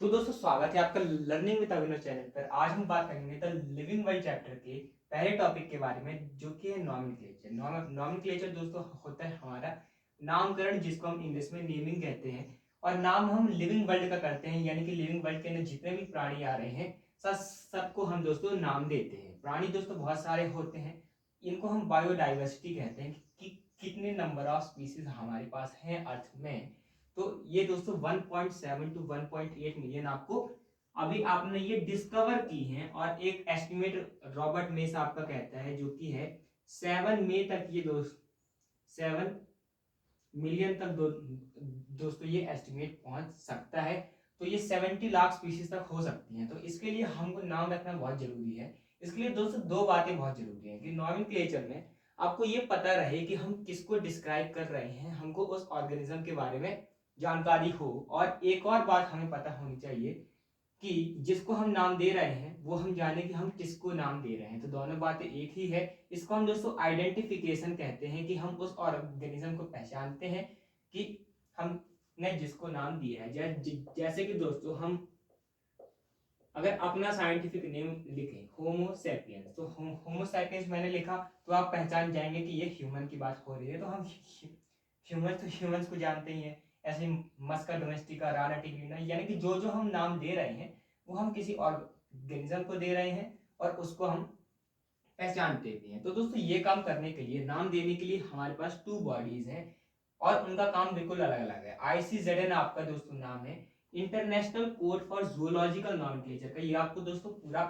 तो दोस्तों स्वागत है आपका लर्निंग विद अभिनव चैनल पर। आज हम बात करेंगे द लिविंग वर्ल्ड चैप्टर के पहले टॉपिक के बारे में, जो कि है नॉमेनक्लेचर। नॉमेनक्लेचर दोस्तों होता है हमारा नामकरण, जिसको हम इंग्लिश में नेमिंग कहते हैं। और नाम हम लिविंग वर्ल्ड का करते हैं, यानी कि लिविंग वर्ल्ड के अंदर जितने भी प्राणी आ रहे हैं सबको हम दोस्तों नाम देते हैं। प्राणी दोस्तों बहुत सारे होते हैं, इनको हम बायोडाइवर्सिटी कहते हैं कि कितने नंबर ऑफ स्पीसीज हमारे पास हैं अर्थ में। तो ये दोस्तों 1.7 टू 1.8 मिलियन आपको अभी आपने ये डिस्कवर की हैं। और एक एस्टिमेट रॉबर्ट मेस आपका कहता है, जो कि है 7 मई तक ये 7 मिलियन तक दोस्तों ये एस्टिमेट पहुंच सकता है। तो ये 70 लाख स्पीशीज तक हो सकती हैं। तो इसके लिए हमको नाम रखना बहुत जरूरी है। इसके लिए दोस्तों दो बातें बहुत जरूरी हैं कि नॉमेनक्लेचर में आपको ये पता रहे कि हम किसको डिस्क्राइब कर रहे हैं, हमको उस ऑर्गेनिज्म के बारे में जानकारी हो। और एक और बात हमें पता होनी चाहिए कि जिसको हम नाम दे रहे हैं वो हम जाने कि हम किसको नाम दे रहे हैं। तो दोनों बातें एक ही है। इसको हम दोस्तों आइडेंटिफिकेशन कहते हैं कि हम उस ऑर्गेनिज्म को पहचानते हैं कि हमने जिसको नाम दिया है। जैसे कि दोस्तों हम अगर अपना साइंटिफिक नेम लिखें होमो सैपियंस, तो होमो सैपियंस मैंने लिखा तो आप पहचान जाएंगे कि ये ह्यूमन की बात हो रही है। तो हम ह्यूमंस को जानते ही हैं। ऐसे मस्का डोमेस्टिका राना टिग्रिना, यानी कि जो जो हम नाम दे रहे हैं वो हम किसी ऑर्गेनिज्म को दे रहे हैं और उसको हम पहचानते भी हैं। तो दोस्तों ये काम करने के लिए, नाम देने के लिए हमारे पास 2 बॉडीज हैं और उनका काम बिल्कुल अलग अलग है। ICZN आपका दोस्तों नाम है, international code for zoological nomenclature का। ये आपको दोस्तों पूरा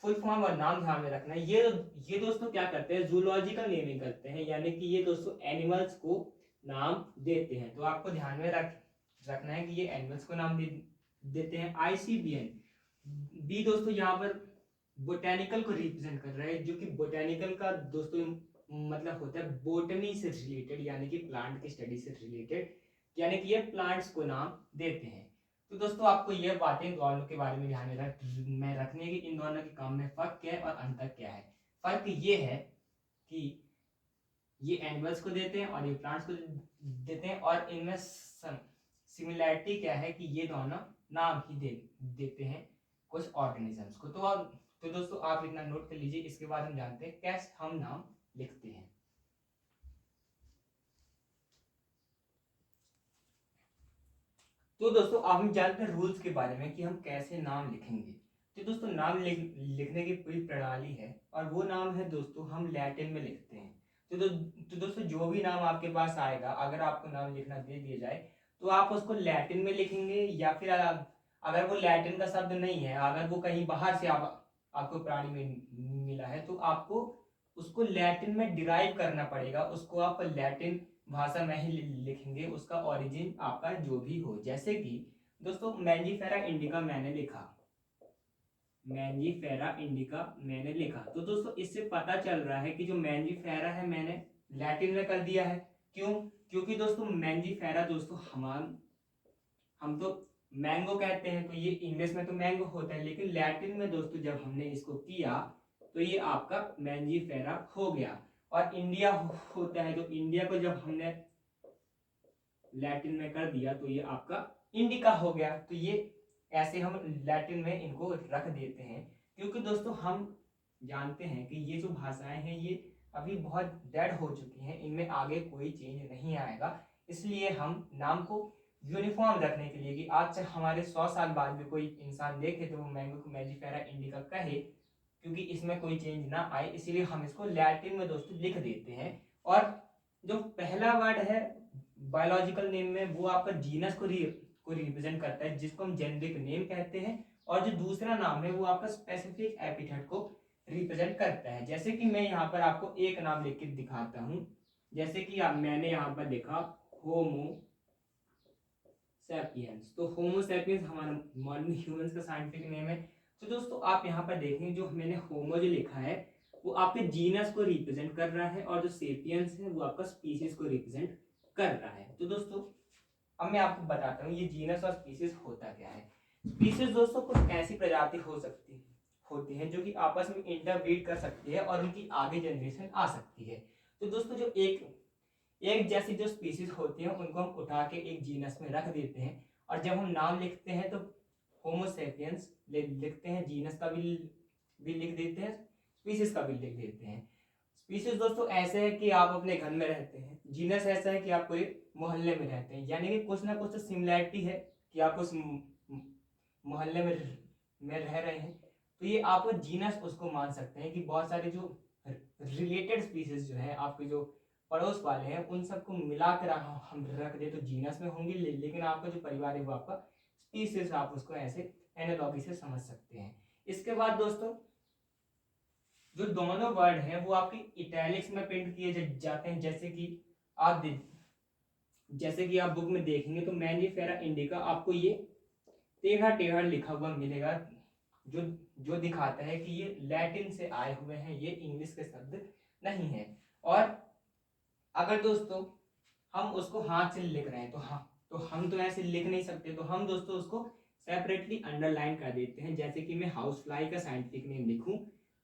फुल फॉर्म और नाम ध्यान में रखना है। ये दोस्तों क्या करते हैं, जूलॉजिकल नेमिंग करते हैं, यानी कि ये दोस्तों एनिमल्स को नाम देते हैं। तो आपको ध्यान में रखना है कि ये एनिमल्स को नाम देते हैं। ICBN भी दोस्तों यहाँ पर बोटेनिकल को रिप्रेजेंट कर रहा है, जो कि बोटेनिकल का दोस्तों मतलब होता है बोटनी से रिलेटेड, यानी कि प्लांट की स्टडी से रिलेटेड, यानी कि ये प्लांट्स को नाम देते हैं। तो दोस्तों आपको ये बातें दोनों के बारे में ध्यान में रखनी है कि इन दोनों के काम में फर्क क्या है और अंतर क्या है। फर्क ये है कि ये एनिमल्स को देते हैं और ये प्लांट्स को देते हैं, और इनमें सिमिलैरिटी क्या है कि ये दोनों नाम ही देते हैं कुछ ऑर्गेनिजम्स को। तो दोस्तों आप इतना नोट कर लीजिए। इसके बाद हम जानते हैं कैसे हम नाम लिखते हैं। तो दोस्तों अब हम जानते हैं रूल्स के बारे में कि हम कैसे नाम लिखेंगे। तो दोस्तों नाम लिखने की पूरी प्रणाली है, और वो नाम है दोस्तों हम लैटिन में लिखते हैं। तो दोस्तों जो भी नाम आपके पास आएगा, अगर आपको नाम लिखना दे दिया जाए तो आप उसको लैटिन में लिखेंगे, या फिर अगर वो लैटिन का शब्द नहीं है, अगर वो कहीं बाहर से आपको प्राणी में मिला है, तो आपको उसको लैटिन में डिराइव करना पड़ेगा। उसको आप लैटिन भाषा में ही लिखेंगे, उसका ओरिजिन आपका जो भी हो। जैसे कि दोस्तों मैंजीफेरा इंडिका मैंने लिखा, मैंजीफेरा इंडिका मैंने लिखा, तो दोस्तों इससे पता चल रहा है कि जो मैंजीफेरा है मैंने लैटिन में कर दिया है। क्यों? क्योंकि दोस्तों मैंजीफेरा दोस्तों हम तो मैंगो कहते हैं, तो ये इंग्लिश में तो मैंगो होता है, लेकिन लैटिन में दोस्तों जब हमने इसको किया तो ये आपका मैंजीफेरा हो गया। और इंडिया होता है, तो इंडिया को जब हमने लैटिन में कर दिया तो ये आपका इंडिका हो गया। तो ये ऐसे हम लैटिन में इनको रख देते हैं, क्योंकि दोस्तों हम जानते हैं कि ये जो भाषाएं हैं ये अभी बहुत डेड हो चुकी हैं, इनमें आगे कोई चेंज नहीं आएगा। इसलिए हम नाम को यूनिफॉर्म रखने के लिए कि आज से हमारे 100 साल बाद भी कोई इंसान देखे तो वो मैंगो को मैंजीफेरा इंडिका कहे, क्योंकि इसमें कोई चेंज ना आए, इसीलिए हम इसको लैटिन में दोस्तों लिख देते हैं। और जो पहला वर्ड है बायोलॉजिकल नेम में, वो आपका जीनस को रिप्रेजेंट करता है, जिसको हम जेनेरिक नेम कहते हैं। और जो दूसरा नाम है वो आपका स्पेसिफिक एपिथेट को रिप्रेजेंट करता है। जैसे कि मैं यहाँ पर आपको एक नाम लिख के दिखाता हूँ। जैसे कि मैंने यहाँ पर लिखा होमो सैपियंस, तो होमो सैपियंस हमारा मॉडर्न ह्यूमंस का साइंटिफिक नेम है। तो दोस्तों आप यहाँ पर देखेंगे जो मैंने होमो जो लिखा है वो आपके जीनस को रिप्रेजेंट कर रहा है, और जो सेपियंस है वो आपका स्पीसीज को रिप्रेजेंट कर रहा है। तो दोस्तों अब मैं आपको बताता हूँ ये जीनस और स्पीसीज होता क्या है। स्पीसीज दोस्तों कुछ ऐसी प्रजाति होती है जो कि आपस में इंटरब्रीड कर सकती है और उनकी आगे जनरेशन आ सकती है। तो दोस्तों जो एक एक जैसी जो स्पीसीज होती हैं उनको हम उठा के एक जीनस में रख देते हैं, और जब हम नाम लिखते हैं तो होमो सेपियंस लिखते हैं, जीनस का भी लिख देते हैं, स्पीसीज का भी लिख देते हैं। स्पीसीज दोस्तों ऐसे है कि आप अपने घर में रहते हैं, जीनस ऐसा है कि आप कोई मोहल्ले में रहते हैं, यानी कि कुछ ना कुछ तो सिमिलैरिटी है कि आप उस मोहल्ले में रह रहे हैं, तो ये आप जीनस उसको मान सकते हैं कि बहुत सारे जो रिलेटेड स्पीसीज जो है आपके जो पड़ोस वाले हैं उन सबको मिलाकर हम रख दे तो जीनस में होंगे, लेकिन आपका जो परिवार है वो आपका स्पीसीज, आप उसको ऐसे एनालॉजी से समझ सकते हैं। इसके बाद दोस्तों जो दोनों वर्ड हैं वो आपके इटैलिक्स में प्रिंट किए जाते हैं, जैसे कि आप बुक में देखेंगे तो मैंजीफेरा इंडिका आपको ये टेढ़ा टेढ़ा लिखा हुआ मिलेगा, जो जो दिखाता है कि ये लैटिन से आए हुए हैं, ये इंग्लिश के शब्द नहीं है। और अगर दोस्तों हम उसको हाथ से लिख रहे हैं तो हम तो ऐसे लिख नहीं सकते, तो हम दोस्तों उसको सेपरेटली अंडरलाइन कर देते हैं। जैसे कि मैं हाउस फ्लाई का साइंटिफिक नेम लिखूं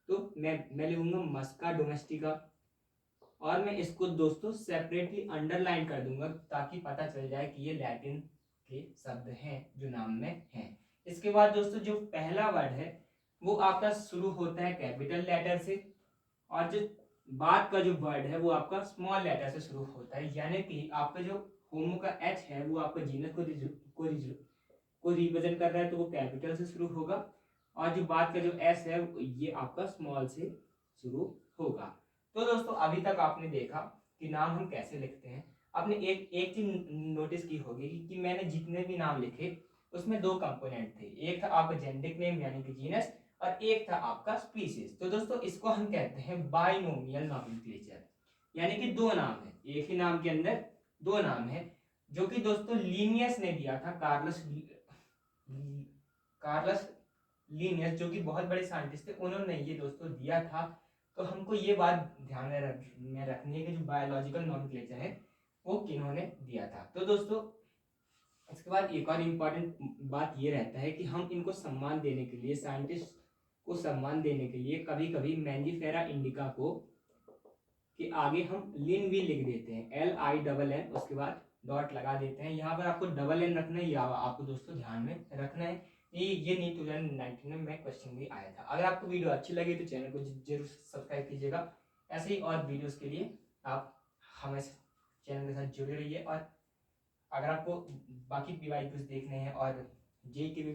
तो मैं लिखूंगा मस्का डोमेस्टिका, और मैं इसको दोस्तों सेपरेटली अंडरलाइन कर दूंगा ताकि पता चल जाए कि ये लैटिन के शब्द हैं जो नाम में हैं। इसके बाद दोस्तों जो पहला वर्ड है वो आपका शुरू होता है कैपिटल लेटर से, और जो बाद का जो वर्ड है वो आपका स्मॉल लेटर से शुरू होता है, यानी कि आपका जो होमो का एच है वो आपका जीनस को रिप्रेजेंट कर रहा है तो वो कैपिटल से शुरू होगा, और जो बाद का जो एस है ये आपका स्मॉल से शुरू होगा। तो दोस्तों अभी तक आपने देखा कि नाम हम कैसे लिखते हैं। आपने एक चीज नोटिस की होगी कि मैंने जितने भी नाम लिखे उसमें दो कंपोनेंट थे, एक था आपका जेनेटिक नेम यानी कि जीनस, और एक था आपका स्पीसीज। तो दोस्तों इसको हम कहते हैं बाइनोमियल नॉमेनक्लेचर, यानी कि दो नाम है, एक ही नाम के अंदर दो नाम है, जो कि दोस्तों लिनियस ने दिया था, कार्लस लिनियस जो कि बहुत बड़े साइंटिस्ट थे, उन्होंने ये दोस्तों दिया था। तो हमको ये बात ध्यान में रखनी है कि जो बायोलॉजिकल नॉमेनक्लेचर है वो किन्होंने दिया था। तो दोस्तों इसके बाद एक और इम्पॉर्टेंट बात ये रहता है कि हम इनको सम्मान देने के लिए, साइंटिस्ट को सम्मान देने के लिए कभी कभी मैंजीफेरा इंडिका को के आगे हम लिन भी लिख देते हैं, LINN, उसके बाद डॉट लगा देते हैं। यहाँ पर आपको डबल एन रखना है, या आपको दोस्तों ध्यान में रखना है। ये नीट 2019 में क्वेश्चन भी आया था। अगर आपको वीडियो अच्छी लगी तो चैनल को जरूर सब्सक्राइब कीजिएगा। ऐसे ही और वीडियोस के लिए आप हमें चैनल के साथ जुड़े रहिए, और अगर आपको बाकी पीवाई क्विज देखने हैं और जेई के भी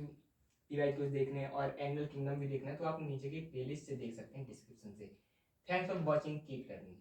पीवाई क्विज देखने हैं और एनुअल किंगडम भी देखना है तो आप नीचे की प्लेलिस्ट से देख सकते हैं डिस्क्रिप्शन से। Thanks for watching, keep learning.